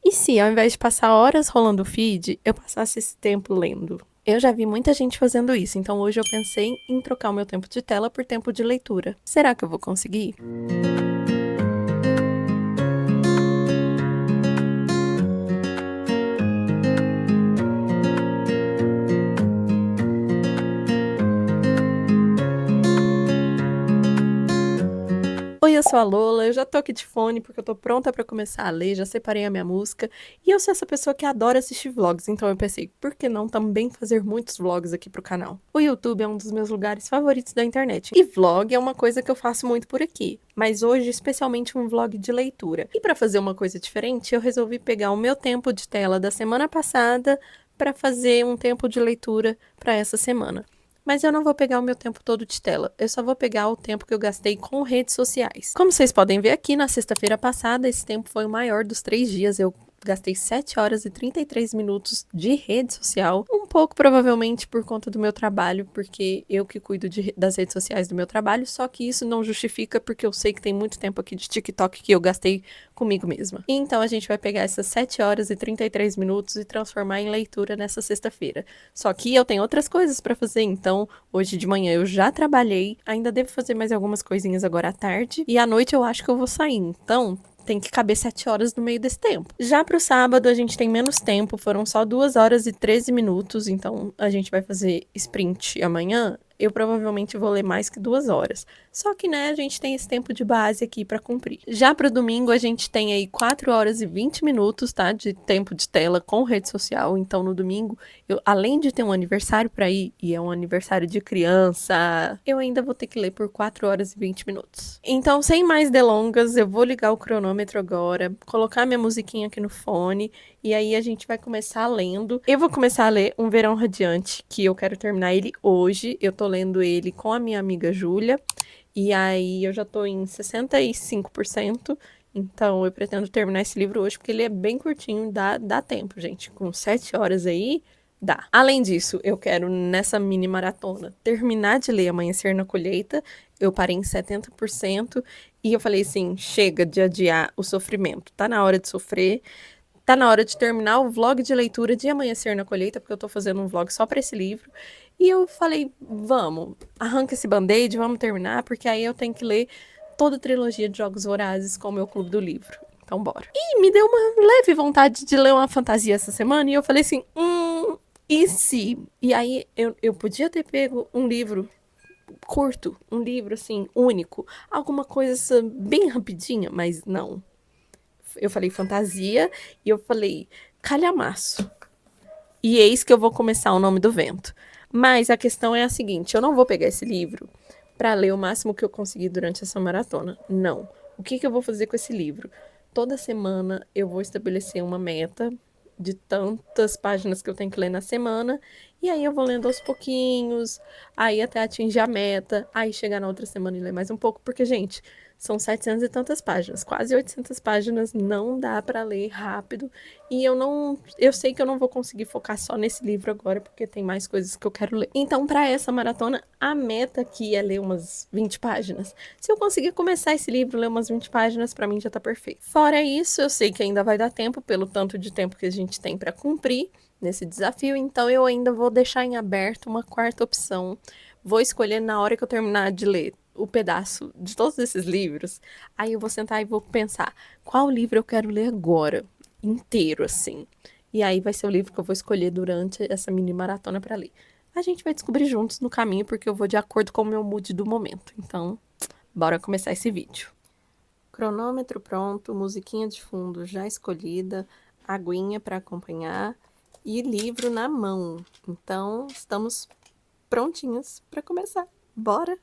E se, ao invés de passar horas rolando o feed, eu passasse esse tempo lendo? Eu já vi muita gente fazendo isso, então hoje eu pensei em trocar o meu tempo de tela por tempo de leitura. Será que eu vou conseguir? Oi, eu sou a Lola, eu já tô aqui de fone porque eu tô pronta pra começar a ler, já separei a minha música, e eu sou essa pessoa que adora assistir vlogs, então eu pensei, por que não também fazer muitos vlogs aqui pro canal? O YouTube é um dos meus lugares favoritos da internet, e vlog é uma coisa que eu faço muito por aqui, mas hoje especialmente um vlog de leitura. E pra fazer uma coisa diferente, eu resolvi pegar o meu tempo de tela da semana passada pra fazer um tempo de leitura pra essa semana. Mas eu não vou pegar o meu tempo todo de tela, eu só vou pegar o tempo que eu gastei com redes sociais. Como vocês podem ver aqui, na sexta-feira passada, esse tempo foi o maior dos 3 dias, eu gastei 7 horas e 33 minutos de rede social, um pouco provavelmente por conta do meu trabalho, porque eu que cuido das redes sociais do meu trabalho, só que isso não justifica porque eu sei que tem muito tempo aqui de TikTok que eu gastei comigo mesma. Então a gente vai pegar essas 7 horas e 33 minutos e transformar em leitura nessa sexta-feira. Só que eu tenho outras coisas para fazer, então hoje de manhã eu já trabalhei, ainda devo fazer mais algumas coisinhas agora à tarde, e à noite eu acho que eu vou sair, então tem que caber 7 horas no meio desse tempo. Já pro sábado a gente tem menos tempo, foram só 2 horas e 13 minutos, então a gente vai fazer sprint amanhã. Eu provavelmente vou ler mais que 2 horas. Só que, né, a gente tem esse tempo de base aqui pra cumprir. Já pro domingo, a gente tem aí 4 horas e 20 minutos, tá? De tempo de tela com rede social. Então, no domingo, além de ter um aniversário pra ir, e é um aniversário de criança, eu ainda vou ter que ler por 4 horas e 20 minutos. Então, sem mais delongas, eu vou ligar o cronômetro agora, colocar minha musiquinha aqui no fone, e aí a gente vai começar lendo. Eu vou começar a ler Um Verão Radiante, que eu quero terminar ele hoje. Eu tô lendo ele com a minha amiga Júlia. E aí eu já tô em 65%. Então eu pretendo terminar esse livro hoje, porque ele é bem curtinho, dá tempo, gente. Com 7 horas aí, dá. Além disso, eu quero, nessa mini maratona, terminar de ler Amanhecer na Colheita. Eu parei em 70%. E eu falei assim, chega de adiar o sofrimento. Tá na hora de sofrer. Tá na hora de terminar o vlog de leitura de Amanhecer na Colheita, porque eu tô fazendo um vlog só pra esse livro. E eu falei, vamos, arranca esse band-aid, vamos terminar, porque aí eu tenho que ler toda a trilogia de Jogos Vorazes com o meu clube do livro. Então, bora. E me deu uma leve vontade de ler uma fantasia essa semana, e eu falei assim, e se? E aí eu podia ter pego um livro curto, um livro assim, único, alguma coisa bem rapidinha, mas não. Eu falei fantasia e eu falei calhamaço. E eis que eu vou começar O Nome do Vento. Mas a questão é a seguinte, eu não vou pegar esse livro para ler o máximo que eu conseguir durante essa maratona. Não. O que eu vou fazer com esse livro? Toda semana eu vou estabelecer uma meta de tantas páginas que eu tenho que ler na semana, e aí eu vou lendo aos pouquinhos, aí até atingir a meta, aí chegar na outra semana e ler mais um pouco, porque, gente, são 700 e tantas páginas, quase 800 páginas, não dá para ler rápido, e eu sei que eu não vou conseguir focar só nesse livro agora, porque tem mais coisas que eu quero ler. Então, para essa maratona, a meta aqui é ler umas 20 páginas. Se eu conseguir começar esse livro, ler umas 20 páginas, para mim já tá perfeito. Fora isso, eu sei que ainda vai dar tempo, pelo tanto de tempo que a gente tem para cumprir nesse desafio, então eu ainda vou deixar em aberto uma quarta opção. Vou escolher na hora que eu terminar de ler o pedaço de todos esses livros, aí eu vou sentar e vou pensar qual livro eu quero ler agora, inteiro, assim. E aí vai ser o livro que eu vou escolher durante essa mini maratona para ler. A gente vai descobrir juntos no caminho, porque eu vou de acordo com o meu mood do momento. Então, bora começar esse vídeo. Cronômetro pronto, musiquinha de fundo já escolhida, aguinha para acompanhar e livro na mão. Então, estamos prontinhas para começar. Bora!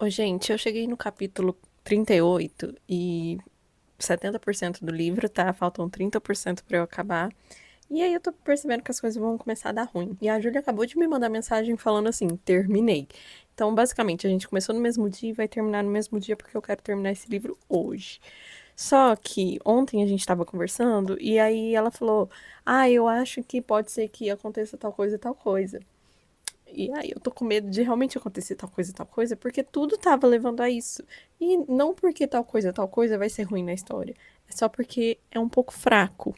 Ô, gente, eu cheguei no capítulo 38 e 70% do livro, tá? Faltam 30% pra eu acabar. E aí eu tô percebendo que as coisas vão começar a dar ruim. E a Júlia acabou de me mandar mensagem falando assim, terminei. Então, basicamente, a gente começou no mesmo dia e vai terminar no mesmo dia porque eu quero terminar esse livro hoje. Só que ontem a gente tava conversando e aí ela falou: "Ah, eu acho que pode ser que aconteça tal coisa, tal coisa". E aí eu tô com medo de realmente acontecer tal coisa, porque tudo tava levando a isso. E não porque tal coisa vai ser ruim na história. É só porque é um pouco fraco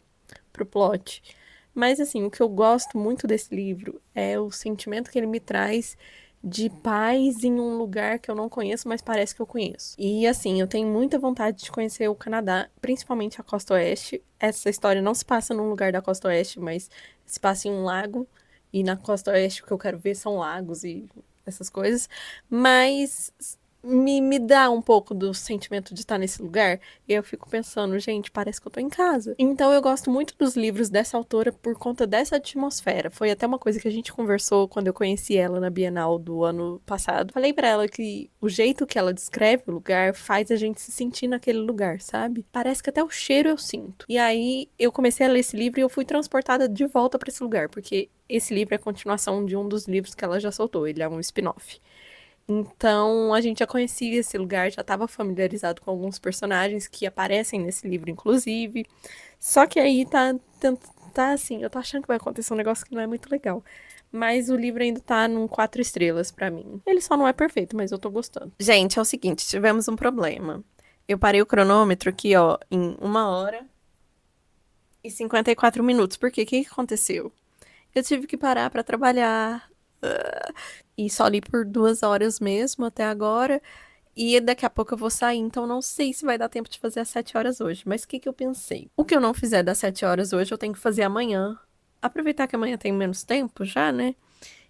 pro plot. Mas assim, o que eu gosto muito desse livro é o sentimento que ele me traz de paz em um lugar que eu não conheço, mas parece que eu conheço. E assim, eu tenho muita vontade de conhecer o Canadá, principalmente a Costa Oeste. Essa história não se passa num lugar da Costa Oeste, mas se passa em um lago. E na Costa Oeste o que eu quero ver são lagos e essas coisas. Mas me dá um pouco do sentimento de estar nesse lugar. E eu fico pensando, gente, parece que eu tô em casa. Então eu gosto muito dos livros dessa autora por conta dessa atmosfera. Foi até uma coisa que a gente conversou quando eu conheci ela na Bienal do ano passado. Falei pra ela que o jeito que ela descreve o lugar faz a gente se sentir naquele lugar, sabe? Parece que até o cheiro eu sinto. E aí eu comecei a ler esse livro e eu fui transportada de volta pra esse lugar, porque esse livro é a continuação de um dos livros que ela já soltou. Ele é um spin-off. Então, a gente já conhecia esse lugar, já estava familiarizado com alguns personagens que aparecem nesse livro, inclusive. Só que aí tá assim, eu tô achando que vai acontecer um negócio que não é muito legal. Mas o livro ainda tá num 4 estrelas pra mim. Ele só não é perfeito, mas eu tô gostando. Gente, é o seguinte, tivemos um problema. Eu parei o cronômetro aqui, ó, em 1 hora e 54 minutos. Por quê? O que que aconteceu? Eu tive que parar pra trabalhar. E só li por 2 horas mesmo até agora. E daqui a pouco eu vou sair, então não sei se vai dar tempo de fazer às 7 horas hoje. Mas o que que eu pensei? O que eu não fizer das 7 horas hoje, eu tenho que fazer amanhã. Aproveitar que amanhã tem menos tempo já, né?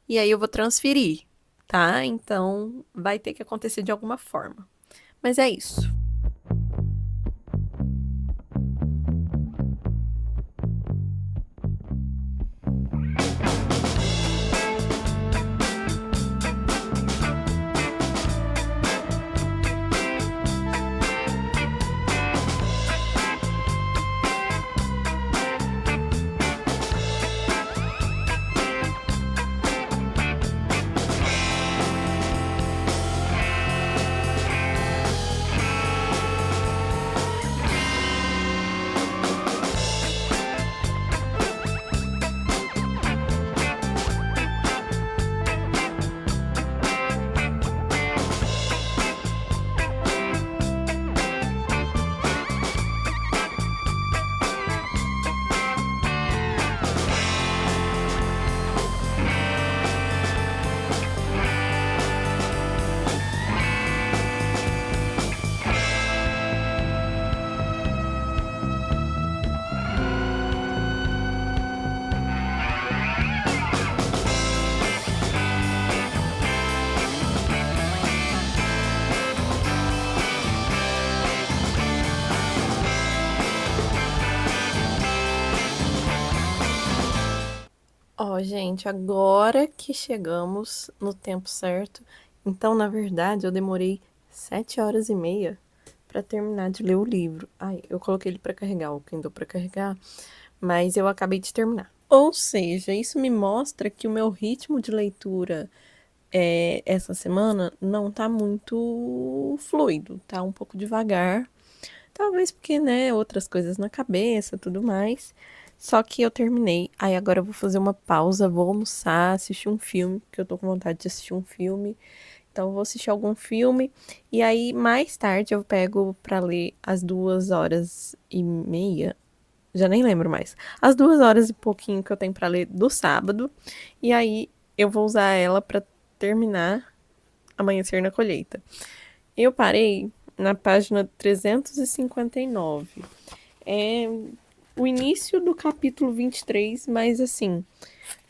E aí eu vou transferir, tá? Então vai ter que acontecer de alguma forma. Mas é isso. Ó, gente, agora que chegamos no tempo certo. Então, na verdade, eu demorei 7 horas e meia pra terminar de ler o livro. Ai, eu coloquei ele pra carregar, o Kindle pra carregar, mas eu acabei de terminar. Ou seja, isso me mostra que o meu ritmo de leitura essa semana não tá muito fluido, tá um pouco devagar. Talvez porque, né, outras coisas na cabeça, tudo mais. Só que eu terminei. Aí agora eu vou fazer uma pausa, vou almoçar, assistir um filme, porque eu tô com vontade de assistir um filme. Então eu vou assistir algum filme e aí mais tarde eu pego pra ler às 2 horas e meia. Já nem lembro mais. As 2 horas e pouquinho que eu tenho pra ler do sábado. E aí eu vou usar ela pra terminar Amanhecer na Colheita. Eu parei na página 359. É o início do capítulo 23, mas assim,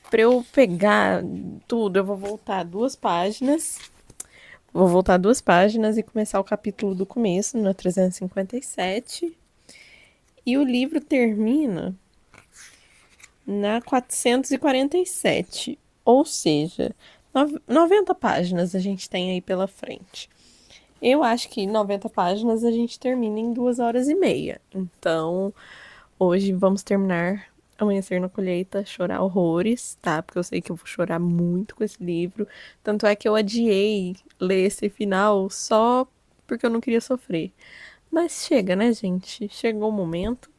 para eu pegar tudo, eu vou voltar 2 páginas. Vou voltar 2 páginas e começar o capítulo do começo, na 357. E o livro termina na 447. Ou seja, 90 páginas a gente tem aí pela frente. Eu acho que 90 páginas a gente termina em 2 horas e meia. Então, hoje vamos terminar Amanhecer na Colheita, chorar horrores, tá? Porque eu sei que eu vou chorar muito com esse livro. Tanto é que eu adiei ler esse final só porque eu não queria sofrer. Mas chega, né, gente? Chegou o momento.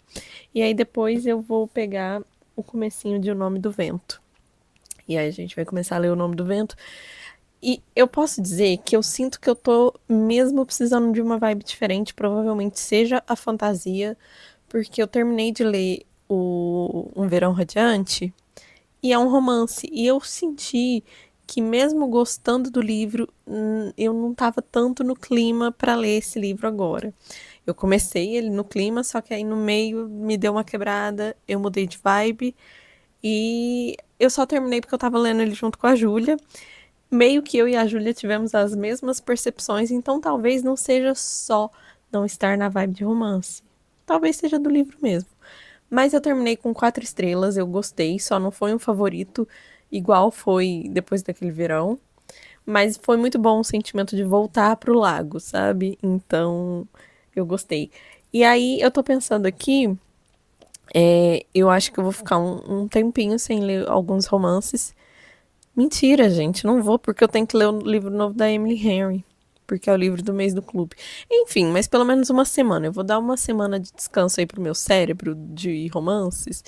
E aí depois eu vou pegar o comecinho de O Nome do Vento. E aí a gente vai começar a ler O Nome do Vento. E eu posso dizer que eu sinto que eu tô mesmo precisando de uma vibe diferente, provavelmente seja a fantasia, porque eu terminei de ler o Um Verão Radiante e é um romance. E eu senti que mesmo gostando do livro, eu não tava tanto no clima para ler esse livro agora. Eu comecei ele no clima, só que aí no meio me deu uma quebrada, eu mudei de vibe e eu só terminei porque eu tava lendo ele junto com a Júlia. Meio que eu e a Júlia tivemos as mesmas percepções, então talvez não seja só não estar na vibe de romance. Talvez seja do livro mesmo. Mas eu terminei com 4 estrelas, eu gostei, só não foi um favorito igual foi depois daquele verão. Mas foi muito bom o sentimento de voltar pro lago, sabe? Então, eu gostei. E aí, eu tô pensando aqui, eu acho que eu vou ficar um tempinho sem ler alguns romances. Mentira, gente, não vou, porque eu tenho que ler o livro novo da Emily Henry, porque é o livro do mês do clube. Enfim, mas pelo menos uma semana. Eu vou dar uma semana de descanso aí pro meu cérebro de romances.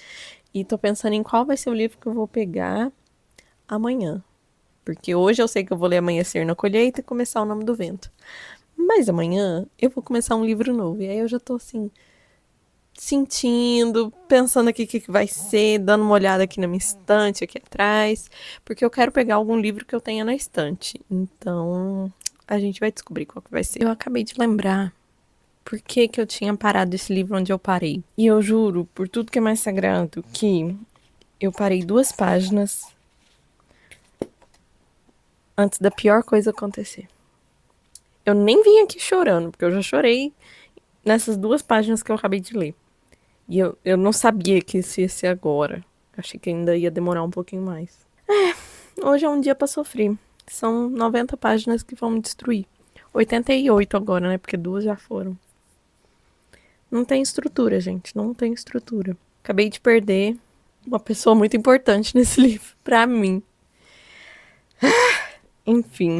E tô pensando em qual vai ser o livro que eu vou pegar amanhã. Porque hoje eu sei que eu vou ler Amanhecer na Colheita e começar O Nome do Vento. Mas amanhã eu vou começar um livro novo. E aí eu já tô assim, sentindo, pensando aqui o que vai ser, dando uma olhada aqui na minha estante, aqui atrás, porque eu quero pegar algum livro que eu tenha na estante. Então, a gente vai descobrir qual que vai ser. Eu acabei de lembrar por que que eu tinha parado esse livro onde eu parei. E eu juro, por tudo que é mais sagrado, que eu parei 2 páginas antes da pior coisa acontecer. Eu nem vim aqui chorando, porque eu já chorei nessas 2 páginas que eu acabei de ler. E eu não sabia que isso ia ser agora. Achei que ainda ia demorar um pouquinho mais. Hoje é um dia pra sofrer. São 90 páginas que vão me destruir. 88 agora, né? Porque 2 já foram. Não tem estrutura, gente. Não tem estrutura. Acabei de perder uma pessoa muito importante nesse livro. Pra mim. Enfim.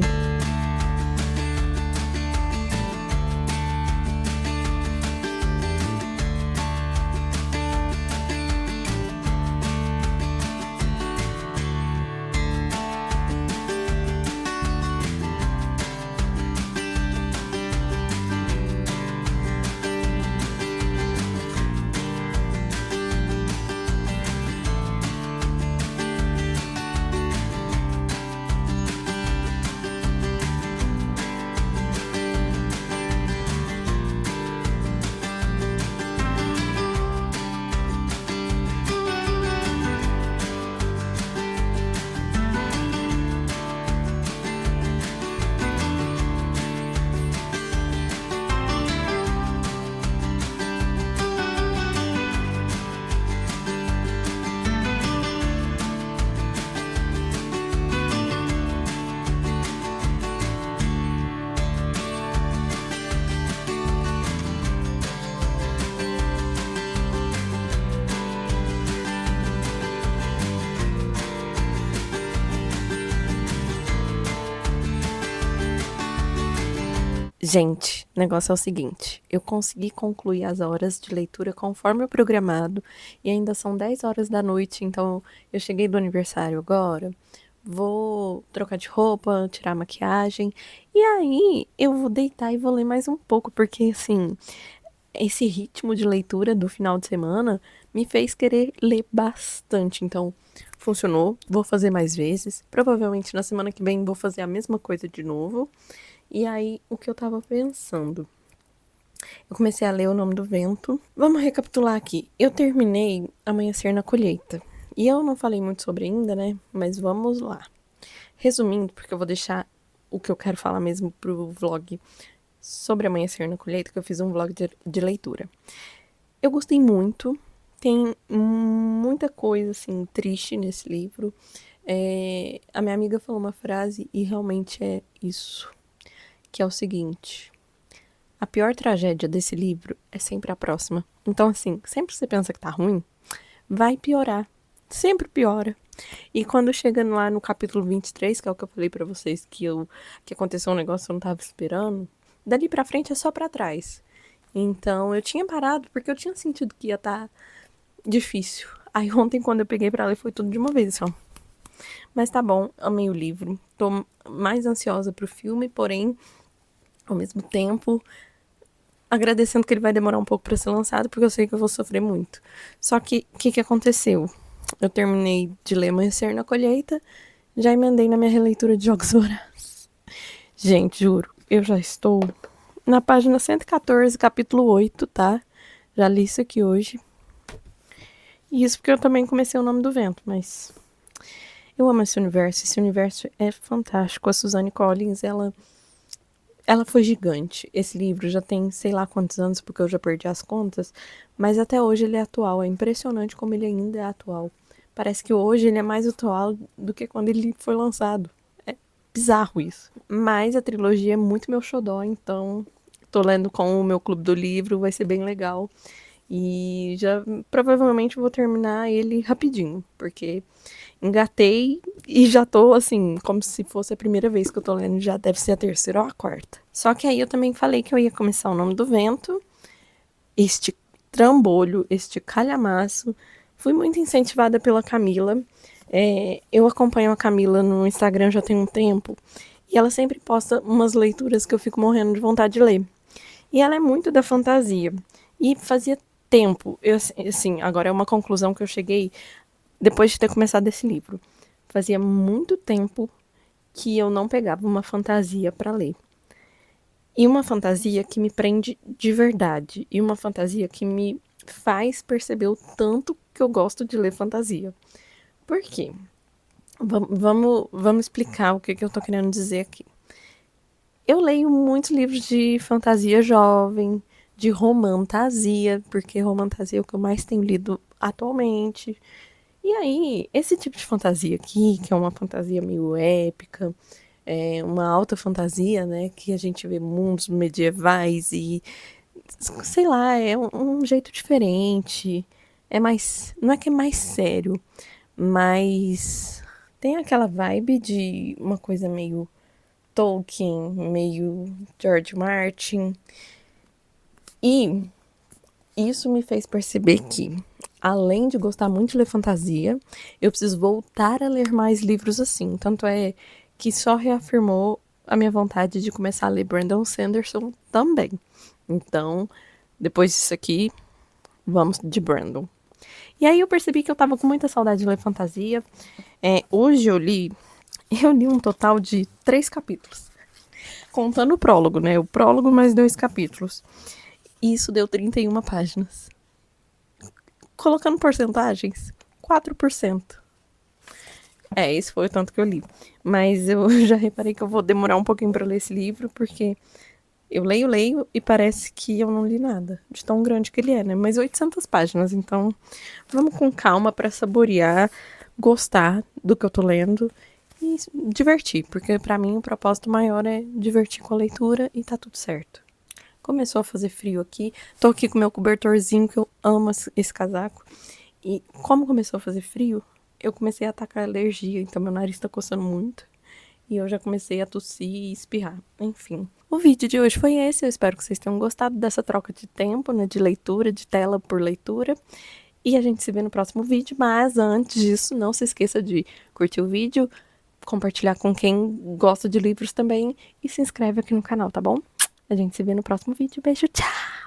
Gente, o negócio é o seguinte: eu consegui concluir as horas de leitura conforme o programado e ainda são 10 horas da noite, então eu cheguei do aniversário agora, vou trocar de roupa, tirar a maquiagem e aí eu vou deitar e vou ler mais um pouco, porque assim, esse ritmo de leitura do final de semana me fez querer ler bastante, então funcionou, vou fazer mais vezes, provavelmente na semana que vem vou fazer a mesma coisa de novo. E aí, o que eu tava pensando? Eu comecei a ler O Nome do Vento. Vamos recapitular aqui. Eu terminei Amanhecer na Colheita. E eu não falei muito sobre ainda, né? Mas vamos lá. Resumindo, porque eu vou deixar o que eu quero falar mesmo pro vlog sobre Amanhecer na Colheita, que eu fiz um vlog de leitura. Eu gostei muito. Tem muita coisa, assim, triste nesse livro. A minha amiga falou uma frase e realmente é isso. que é o seguinte: a pior tragédia desse livro é sempre a próxima. Então, assim, sempre que você pensa que tá ruim, vai piorar. Sempre piora. E quando chega lá no capítulo 23, que é o que eu falei pra vocês, que aconteceu um negócio que eu não tava esperando, dali pra frente é só pra trás. Então, eu tinha parado porque eu tinha sentido que ia estar difícil. Aí ontem, quando eu peguei pra ler, foi tudo de uma vez, só. Mas tá bom, amei o livro. Tô mais ansiosa pro filme, porém, ao mesmo tempo, agradecendo que ele vai demorar um pouco pra ser lançado, porque eu sei que eu vou sofrer muito. Só que, o que aconteceu? Eu terminei de ler Amanhecer na Colheita, já emendei na minha releitura de Jogos Vorazes. Gente, juro, eu já estou na página 114, capítulo 8, tá? Já li isso aqui hoje. E isso porque eu também comecei O Nome do Vento, mas eu amo esse universo é fantástico. A Suzanne Collins, ela foi gigante. Esse livro já tem sei lá quantos anos, porque eu já perdi as contas, mas até hoje ele é atual. É impressionante como ele ainda é atual. Parece que hoje ele é mais atual do que quando ele foi lançado. É bizarro isso. Mas a trilogia é muito meu xodó, então tô lendo com o meu clube do livro, vai ser bem legal. E já provavelmente vou terminar ele rapidinho, porque engatei e já tô assim, como se fosse a primeira vez que eu tô lendo, já deve ser a terceira ou a quarta. Só que aí eu também falei que eu ia começar O Nome do Vento, este trambolho, este calhamaço. Fui muito incentivada pela Camila. Eu acompanho a Camila no Instagram já tem um tempo, e ela sempre posta umas leituras que eu fico morrendo de vontade de ler. E ela é muito da fantasia. E fazia tempo, assim, agora é uma conclusão que eu cheguei depois de ter começado esse livro. Fazia muito tempo que eu não pegava uma fantasia para ler. E uma fantasia que me prende de verdade. E uma fantasia que me faz perceber o tanto que eu gosto de ler fantasia. Por quê? Vamos explicar o que eu tô querendo dizer aqui. Eu leio muitos livros de fantasia jovem, de romantasia, porque romantasia é o que eu mais tenho lido atualmente. E aí, esse tipo de fantasia aqui, que é uma fantasia meio épica, uma alta fantasia, né, que a gente vê mundos medievais e, sei lá, é um jeito diferente, não é que é mais sério, mas tem aquela vibe de uma coisa meio Tolkien, meio George Martin, e isso me fez perceber que, além de gostar muito de ler fantasia, eu preciso voltar a ler mais livros assim. Tanto é que só reafirmou a minha vontade de começar a ler Brandon Sanderson também. Então, depois disso aqui, vamos de Brandon. E aí eu percebi que eu tava com muita saudade de ler fantasia. Hoje eu li um total de 3 capítulos. Contando o prólogo, né? O prólogo mais 2 capítulos. E isso deu 31 páginas. Colocando porcentagens, 4%. Esse foi o tanto que eu li. Mas eu já reparei que eu vou demorar um pouquinho para ler esse livro, porque eu leio e parece que eu não li nada, de tão grande que ele é, né? Mas 800 páginas, então vamos com calma para saborear, gostar do que eu tô lendo e divertir, porque para mim o propósito maior é divertir com a leitura e tá tudo certo. Começou a fazer frio aqui, tô aqui com meu cobertorzinho, que eu amo esse casaco, e como começou a fazer frio, eu comecei a atacar alergia, então meu nariz tá coçando muito. E eu já comecei a tossir e espirrar. Enfim. O vídeo de hoje foi esse. Eu espero que vocês tenham gostado dessa troca de tempo, né? De leitura, de tela por leitura. E a gente se vê no próximo vídeo. Mas antes disso, não se esqueça de curtir o vídeo, compartilhar com quem gosta de livros também. E se inscreve aqui no canal, tá bom? A gente se vê no próximo vídeo. Beijo, tchau!